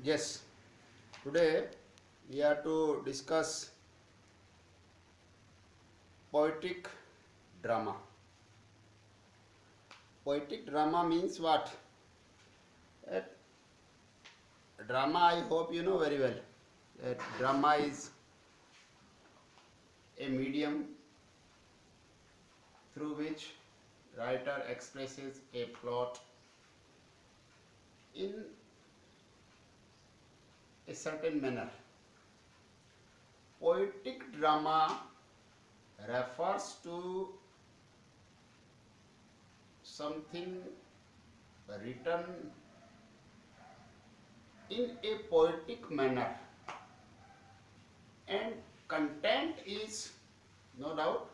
Yes, today we are to discuss poetic drama. Poetic drama means what? Uh, Drama, I hope you know very well. Drama is a medium through which writer expresses a plot in a certain manner. Poetic drama refers to something written in a poetic manner, and content is no doubt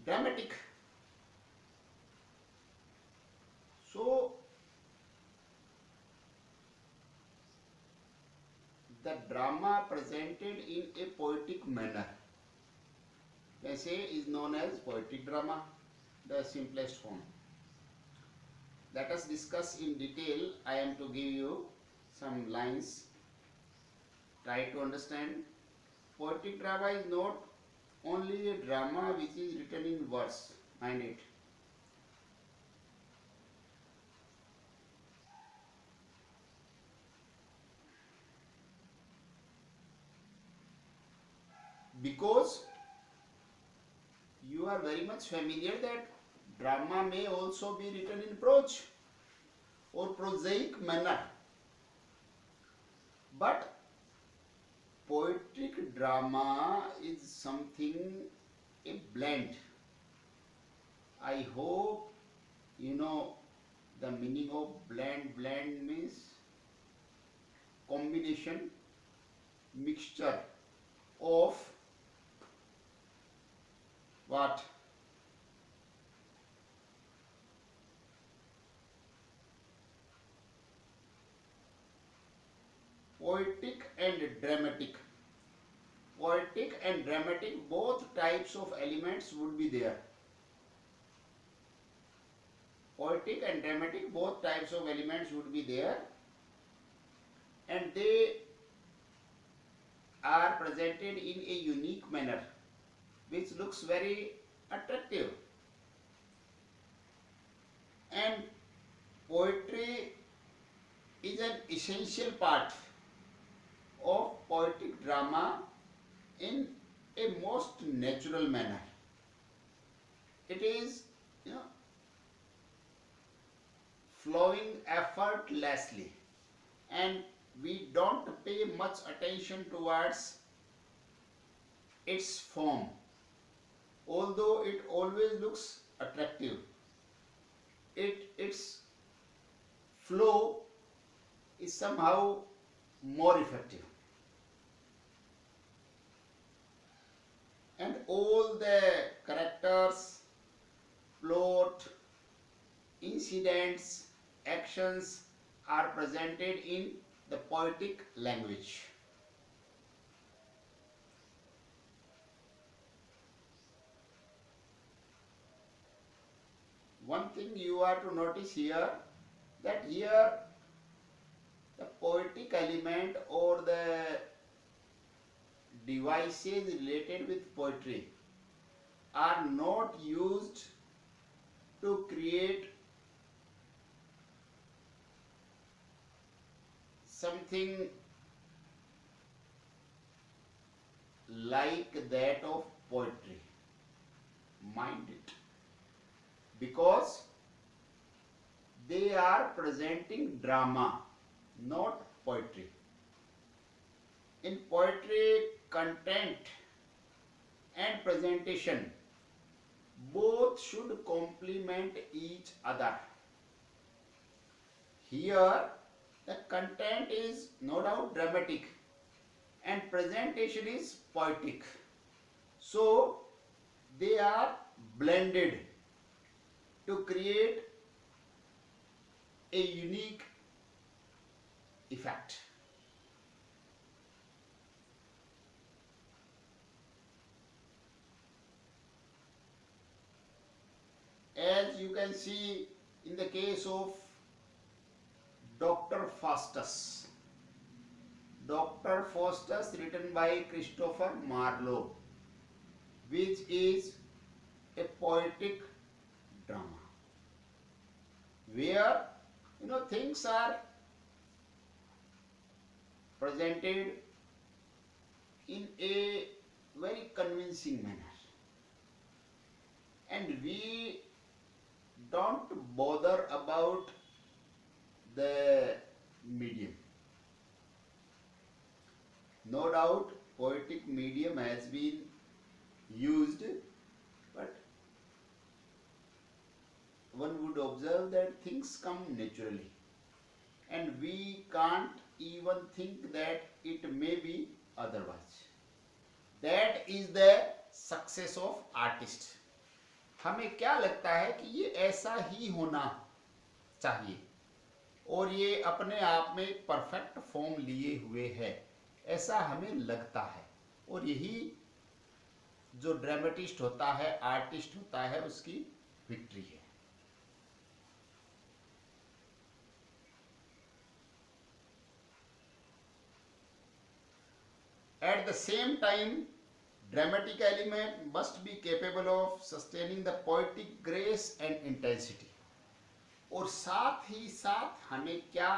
dramatic. So the drama presented in a poetic manner, they say, is known as poetic drama, the simplest form. Let us discuss in detail. I am to give you some lines. Try to understand. Poetic drama is not only a drama which is written in verse. Mind it. Because you are very much familiar that drama may also be written in prose or prosaic manner. But poetic drama is something, a blend. I hope you know the meaning of blend. Blend means combination, mixture of what? Poetic and dramatic. Poetic and dramatic, both types of elements would be there. Poetic and dramatic, both types of elements would be there, and they are presented in a unique manner which looks very attractive. And poetry is an essential part of poetic drama in a most natural manner. It is, you know, flowing effortlessly, and we don't pay much attention towards its form, although it always looks attractive. Its flow is somehow more effective, and all the characters, plot, incidents, actions are presented in the poetic language. One thing you are to notice here, that here the poetic element or the devices related with poetry are not used to create something like that of poetry. Mind it. Because they are presenting drama, not poetry. In poetry, content and presentation both should complement each other. Here, the content is no doubt dramatic and presentation is poetic. So, they are blended to create a unique effect. As you can see in the case of Faustus. Dr. Faustus, written by Christopher Marlowe, which is a poetic drama where things are presented in a very convincing manner, and we don't bother about the medium. No doubt poetic medium has been used, but one would observe that things come naturally, and we can't even think that it may be otherwise. That is the success of artist. हमें क्या लगता है कि ये ऐसा ही होना चाहिए और ये अपने आप में एक परफेक्ट फॉर्म लिए हुए है, ऐसा हमें लगता है, और यही जो ड्रामेटिस्ट होता है, आर्टिस्ट होता है, उसकी विक्ट्री है. At the same time, dramatic element must be capable of sustaining the poetic grace and intensity. और साथ ही साथ हमें क्या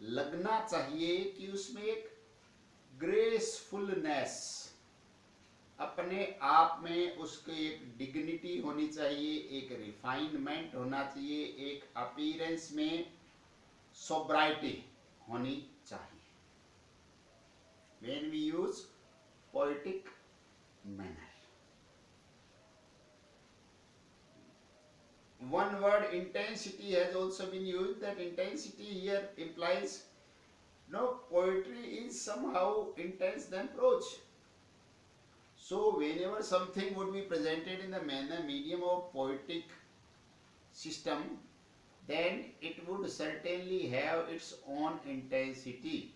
लगना चाहिए कि उसमें एक ग्रेसफुलनेस, अपने आप में उसके एक डिग्निटी होनी चाहिए, एक रिफाइनमेंट होना चाहिए, एक अपीयरेंस में सोब्राइटी होनी चाहिए. When we use poetic manner, one word intensity has also been used. That intensity here implies poetry is somehow intense than prose. So whenever something would be presented in the medium of poetic system, then it would certainly have its own intensity.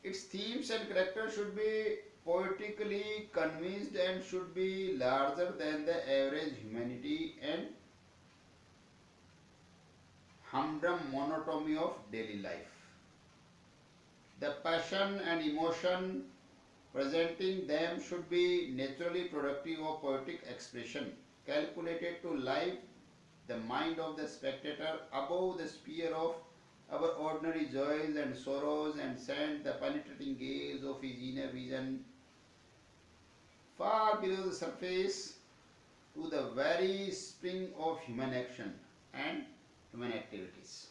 Its themes and characters should be poetically convinced and should be larger than the average humanity and humdrum monotony of daily life. The passion and emotion presenting them should be naturally productive of poetic expression, calculated to lift the mind of the spectator above the sphere of our ordinary joys and sorrows, and send the penetrating gaze of his inner vision far below the surface to the very spring of human action and human activities.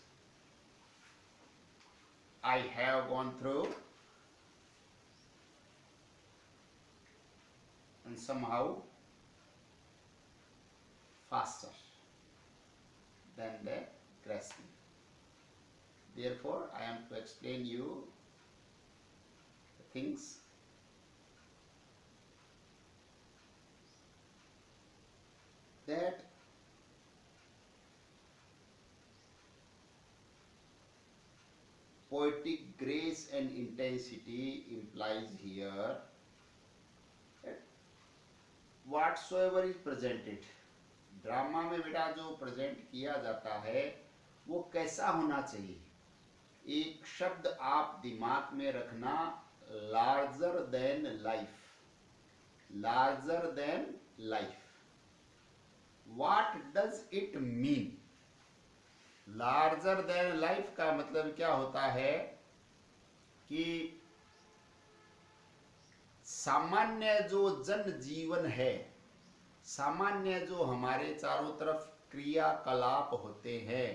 I have gone through and somehow faster than the grasping. Therefore, I am to explain you the things that poetic grace and intensity implies here. That whatsoever is presented, drama में बेटा जो present किया जाता है वो कैसा होना चाहिए. एक शब्द आप दिमाग में रखना, larger than life. Larger than life, what does it mean? Larger than life का मतलब क्या होता है कि सामान्य जो जन जीवन है, सामान्य जो हमारे चारों तरफ क्रियाकलाप होते हैं,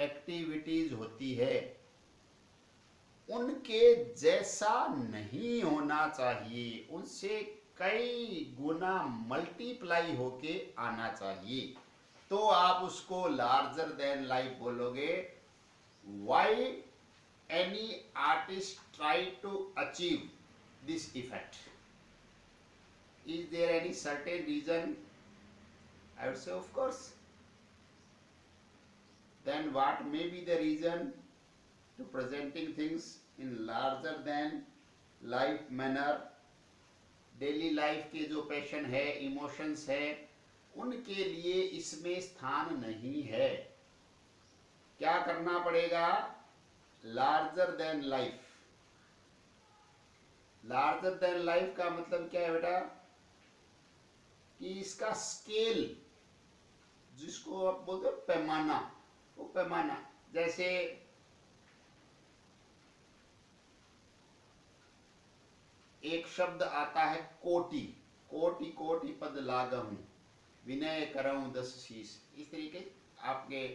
एक्टिविटीज होती है, उनके जैसा नहीं होना चाहिए, उनसे कई गुना मल्टीप्लाई होके आना चाहिए. तो आप उसको लार्जर देन लाइफ बोलोगे. Why any artist try to achieve this effect? Is there any certain reason? I would say of course. Then what may be the reason to presenting things in larger than life manner? Daily life के जो passion है, emotions है, उनके लिए इसमें स्थान नहीं है. क्या करना पड़ेगा? Larger than life. Larger than life का मतलब क्या है बेटा? कि इसका स्केल, जिसको आप बोलते हो पैमाना, वो पैमाना, जैसे एक शब्द आता है कोटि, कोटि कोटि पद लागहूं, विनय करऊं दस शीश। इस तरीके आपके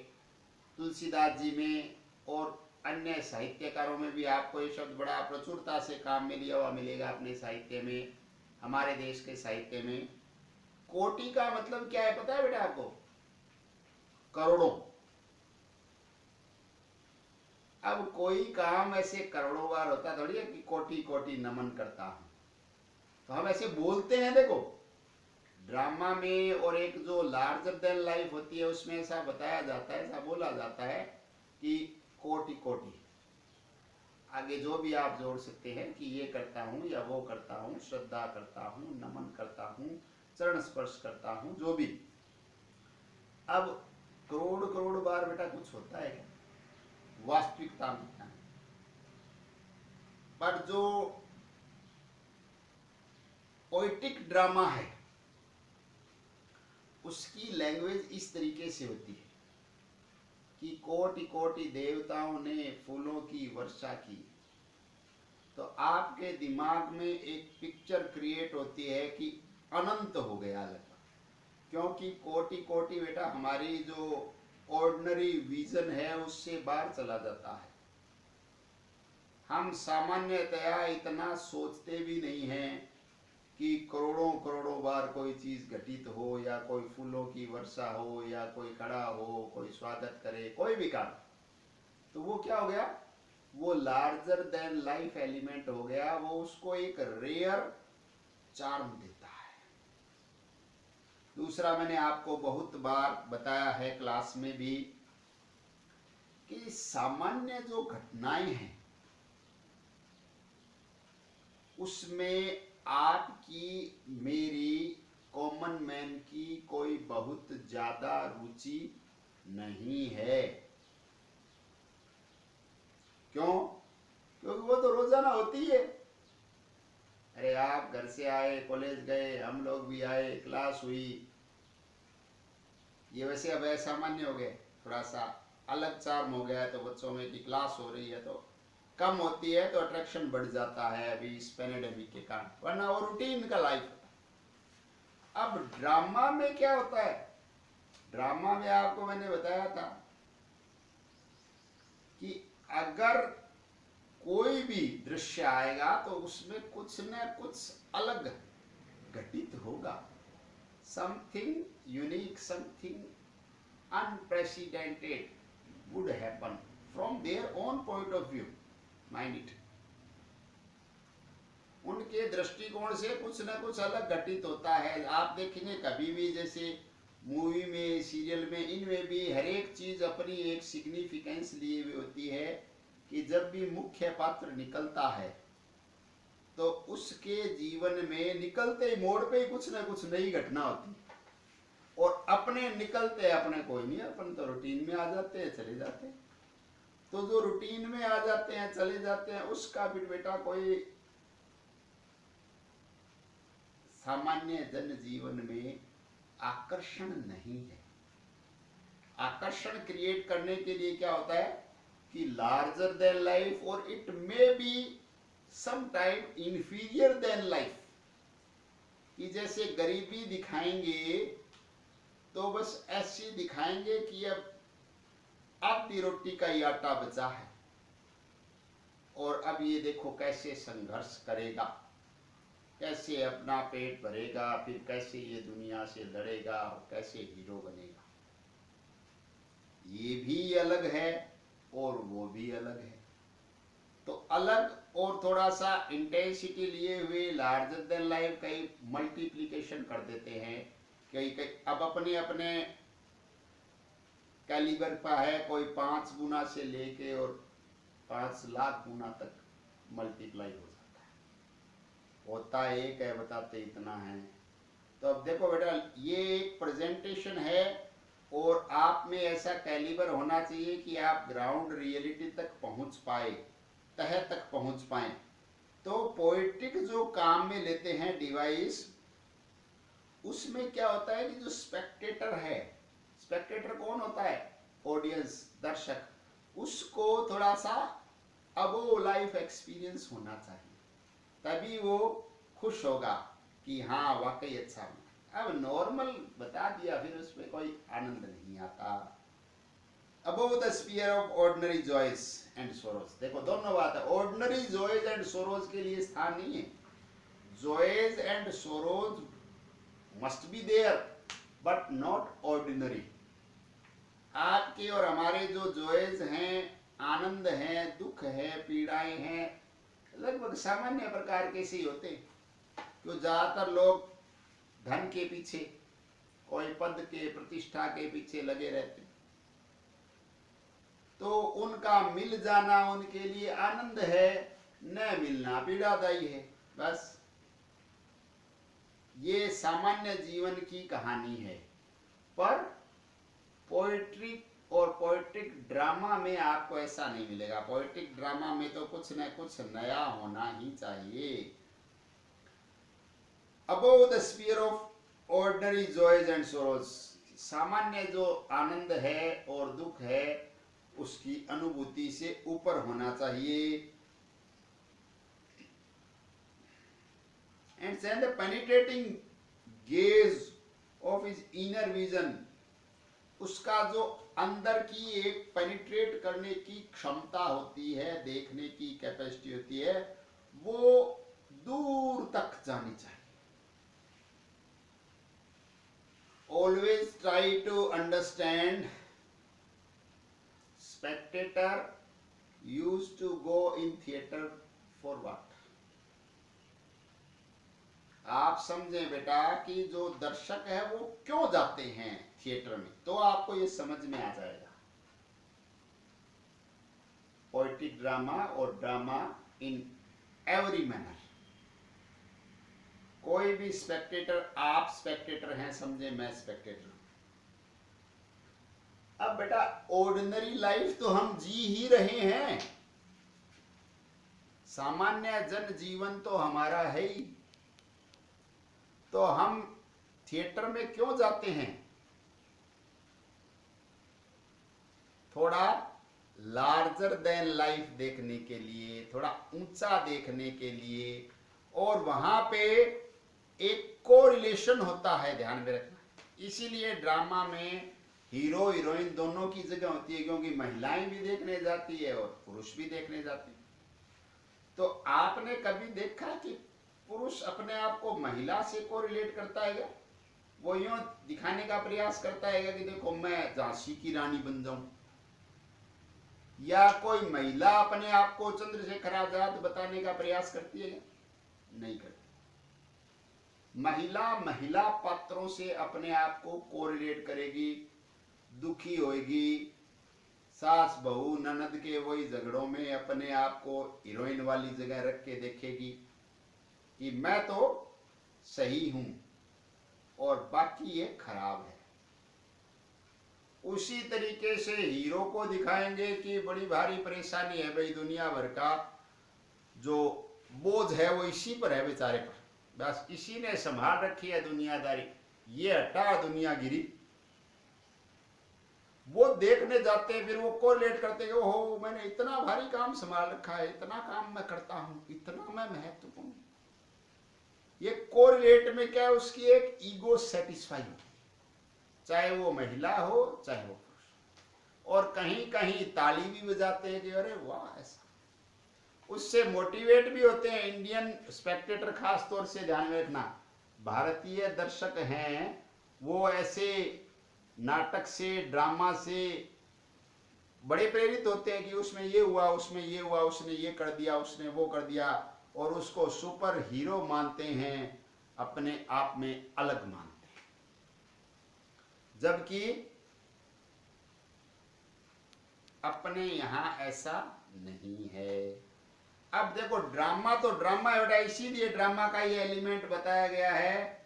तुलसीदास जी में और अन्य साहित्यकारों में भी आपको ये शब्द बड़ा प्रचुरता से काम में लिया हुआ मिलेगा अपने साहित्य में, हमारे देश के साहित्य में। कोटि का मतलब क्या है पता है बेटा आपको? करोड़ों। अब कोई काम ऐसे करोड़ों बार होता थोड़ी है कि कोटि कोटि नमन करता हूं, तो हम ऐसे बोलते हैं। देखो ड्रामा में और एक जो लार्जर देन लाइफ होती है उसमें ऐसा बताया जाता है, ऐसा बोला जाता है कि कोटि कोटि, आगे जो भी आप जोड़ सकते हैं कि ये करता हूं या वो करता हूं, श्रद्धा करता हूं, नमन करता हूं, चरण स्पर्श करता हूं, जो भी। अब करोड़ करोड़ बार बेटा कुछ होता है क्या? वास्तविकता में क्या? पर जो पोइटिक ड्रामा है उसकी लैंग्वेज इस तरीके से होती है कि कोटि कोटि देवताओं ने फूलों की वर्षा की, तो आपके दिमाग में एक पिक्चर क्रिएट होती है कि अनंत हो गया लगभग, क्योंकि कोटि कोटि बेटा हमारी जो ऑर्डिनरी विजन है उससे बाहर चला जाता है। हम सामान्यतया इतना सोचते भी नहीं हैं कि करोड़ों करोड़ों बार कोई चीज घटित हो, या कोई फूलों की वर्षा हो, या कोई खड़ा हो, कोई स्वागत करे, कोई भी काम, तो वो क्या हो गया? वो लार्जर देन लाइफ एलिमेंट हो गया, वो उसको एक रेयर चार्म देता है। दूसरा, मैंने आपको बहुत बार बताया है क्लास में भी कि सामान्य जो घटनाएं हैं उसमें आपकी मेरी कॉमन मैन की कोई बहुत ज्यादा रुचि नहीं है। क्यों? क्योंकि वो तो रोजाना होती है। अरे आप घर से आए, कॉलेज गए, हम लोग भी आए, क्लास हुई, ये वैसे अब सामान्य हो गए, थोड़ा सा अलग चार्म हो गया है तो बच्चों में की क्लास हो रही है तो कम होती है तो अट्रैक्शन बढ़ जाता है अभी इस पेंडेमिक के कारण, वरना वो रूटीन का लाइफ होता। अब ड्रामा में क्या होता है? ड्रामा में आपको मैंने बताया था कि अगर कोई भी दृश्य आएगा तो उसमें कुछ न कुछ अलग घटित होगा, something unique, something unprecedented would happen from their own point of view, mind it। उनके दृष्टिकोण से कुछ न कुछ अलग घटित होता है। आप देखेंगे कभी भी, जैसे मूवी में, सीरियल में, इनमें भी हर एक चीज अपनी एक सिग्निफिकेंस लिए हुई होती है कि जब भी मुख्य पात्र निकलता है तो उसके जीवन में निकलते ही मोड़ पे ही कुछ न कुछ नई घटना होती है, और अपने निकलते अपने कोई नहीं, अपन तो रूटीन में आ जाते हैं, चले जाते हैं। तो जो रूटीन में आ जाते हैं, चले जाते हैं, उसका भी बेटा कोई सामान्य जन जीवन में आकर्षण नहीं है। आकर्षण क्रिएट करने के लिए क्या होता है कि लार्जर देन लाइफ, और it may be some time inferior than life, कि जैसे गरीबी दिखाएंगे तो बस ऐसी दिखाएंगे कि अब आधी रोटी का ही आटा बचा है और अब ये देखो कैसे संघर्ष करेगा, कैसे अपना पेट भरेगा, फिर कैसे ये दुनिया से लड़ेगा और कैसे हीरो बनेगा। ये भी अलग है और वो भी अलग है। तो अलग और थोड़ा सा इंटेंसिटी लिए हुए लार्जर देन लाइफ कई मल्टीप्लिकेशन कर देते हैं, कई कई अब अपने अपने कैलिबर पर है, कोई 5 गुना से लेके और 5 लाख गुना तक मल्टीप्लाई हो जाता है। होता एक है, बताते इतना है। तो अब देखो बेटा, ये एक प्रेजेंटेशन है और आप में ऐसा कैलिबर होना चाहिए कि आप ग्राउंड रियलिटी तक पहुंच पाए, तह तक पहुंच पाए। तो पोएटिक जो काम में लेते हैं डिवाइस, उसमें क्या होता है कि जो स्पेक्टेटर है, स्पेक्टेटर कौन होता है? ऑडियंस, दर्शक, उसको थोड़ा सा अबो लाइफ एक्सपीरियंस होना चाहिए, तभी वो खुश होगा कि हाँ वाकई अच्छा हुआ। अब नॉर्मल बता दिया फिर उसमें कोई आनंद नहीं आता। Above the sphere of ordinary joys and sorrows, देखो दोनों बात है, ऑर्डिनरी जॉयज एंड सोरोज के लिए स्थान नहीं है। Joys and sorrows must be there but not ordinary. आपके और हमारे जो जॉयज हैं, आनंद है, दुख है, पीड़ाएं हैं, लगभग सामान्य प्रकार के से ही होते। तो ज्यादातर लोग धन के पीछे, कोई पद के, प्रतिष्ठा के पीछे लगे रहते, तो उनका मिल जाना उनके लिए आनंद है, न मिलना पीड़ादायी है। बस ये सामान्य जीवन की कहानी है। पर पोएट्री और पोएटिक ड्रामा में आपको ऐसा नहीं मिलेगा। पोएटिक ड्रामा में तो कुछ न कुछ नया होना ही चाहिए। Above the sphere of ordinary joys and sorrows, सामान्य जो आनंद है और दुख है उसकी अनुभूति से ऊपर होना चाहिए। And send the penetrating gauge of his inner vision, उसका जो अंदर की एक पेनिट्रेट करने की क्षमता होती है, देखने की कैपेसिटी होती है, वो दूर तक जानी चाहिए। Always try to understand. Spectator used to go in theatre for what? आप समझें बेटा कि जो दर्शक है वो क्यों जाते हैं थिएटर में, तो आपको ये समझ में आ जाएगा। पोएटिक ड्रामा और ड्रामा इन एवरी मैनर। कोई भी स्पेक्टेटर, आप स्पेक्टेटर हैं समझे, मैं स्पेक्टेटर हूं। अब बेटा ऑर्डिनरी लाइफ तो हम जी ही रहे हैं, सामान्य जन जीवन तो हमारा है ही, तो हम थिएटर में क्यों जाते हैं? थोड़ा लार्जर देन लाइफ देखने के लिए, थोड़ा ऊंचा देखने के लिए, और वहां पे एक कोरिलेशन होता है, ध्यान में रखना। इसीलिए ड्रामा में हीरो हीरोइन दोनों की जगह होती है, क्योंकि महिलाएं भी देखने जाती है और पुरुष भी देखने जाते हैं। तो आपने कभी देखा कि पुरुष अपने आप को महिला से कोरिलेट करता है क्या? वो यूं दिखाने का प्रयास करता है कि देखो मैं झांसी की रानी बन जाऊं, या कोई महिला अपने आप को चंद्रशेखर आजाद बताने का प्रयास करती है? नहीं करती। महिला महिला पात्रों से अपने आप को कोरिलेट करेगी, दुखी होएगी, सास बहू ननद के वही झगड़ों में अपने आप को हीरोइन वाली जगह रख के देखेगी कि मैं तो सही हूं और बाकी ये खराब है। उसी तरीके से हीरो को दिखाएंगे कि बड़ी भारी परेशानी है भाई, दुनिया भर का जो बोझ है वो इसी पर है बेचारे पर, बस इसी ने संभाल रखी है दुनियादारी, ये हटा दुनिया गिरी। वो देखने जाते हैं, फिर वो कोरिलेट करते हैं, ओहो मैंने इतना भारी काम संभाल रखा है, इतना काम मैं करता हूं, इतना मैं महत्वपूर्ण। ये कोरिलेट में क्या है, उसकी एक ईगो सेटिस्फाई हो, चाहे वो महिला हो चाहे वो पुरुष। और कहीं कहीं ताली भी बजाते हैं कि अरे वाह ऐसा, उससे मोटिवेट भी होते हैं। इंडियन स्पेक्टेटर खास तौर से ध्यान में रखना, भारतीय दर्शक हैं वो ऐसे नाटक से, ड्रामा से बड़े प्रेरित होते हैं कि उसमें ये हुआ, उसमें ये हुआ, उसने ये कर दिया, उसने वो कर दिया, और उसको सुपर हीरो मानते हैं, अपने आप में अलग मानते हैं। जबकि अपने यहां ऐसा नहीं है। अब देखो ड्रामा तो ड्रामा है बेटा, इसीलिए ड्रामा का ये एलिमेंट बताया गया है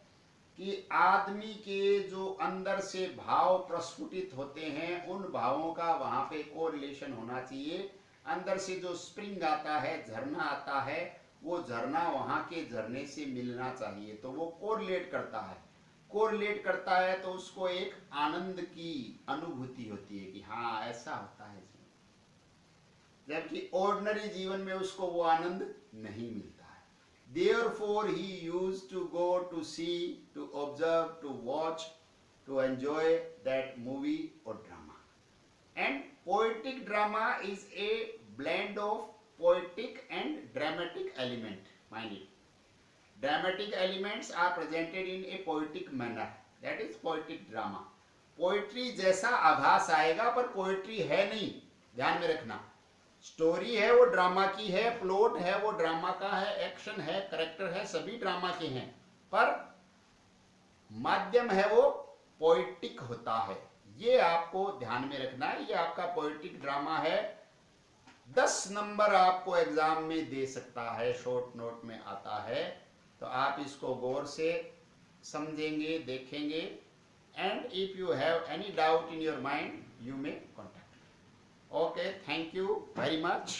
कि आदमी के जो अंदर से भाव प्रस्फुटित होते हैं उन भावों का वहां पे कोरिलेशन होना चाहिए। अंदर से जो स्प्रिंग आता है, झरना आता है, वो झरना वहां के झरने से मिलना चाहिए, तो वो कोरिलेट करता है। कोरिलेट करता है तो उसको एक आनंद की अनुभूति होती है कि हाँ ऐसा होता है जीवन, जबकि ऑर्डिनरी जीवन में उसको वो आनंद नहीं मिलता। Therefore, he used to go to see, to observe, to watch, to enjoy that movie or drama. And poetic drama is a blend of poetic and dramatic element. Mind it. Dramatic elements are presented in a poetic manner. That is poetic drama. Poetry जैसा आभास आएगा पर poetry है नहीं, ध्यान में रखना। Story है वो ड्रामा की है, प्लॉट है वो ड्रामा का है, एक्शन है, करेक्टर है, सभी ड्रामा के हैं, पर माध्यम है वो पोएटिक होता है। ये आपको ध्यान में रखना है। ये आपका पोएटिक ड्रामा है, 10 नंबर आपको एग्जाम में दे सकता है, शॉर्ट नोट में आता है, तो आप इसको गौर से समझेंगे, देखेंगे। And if you have any doubt in your mind, you may contact. Okay, thank you very much.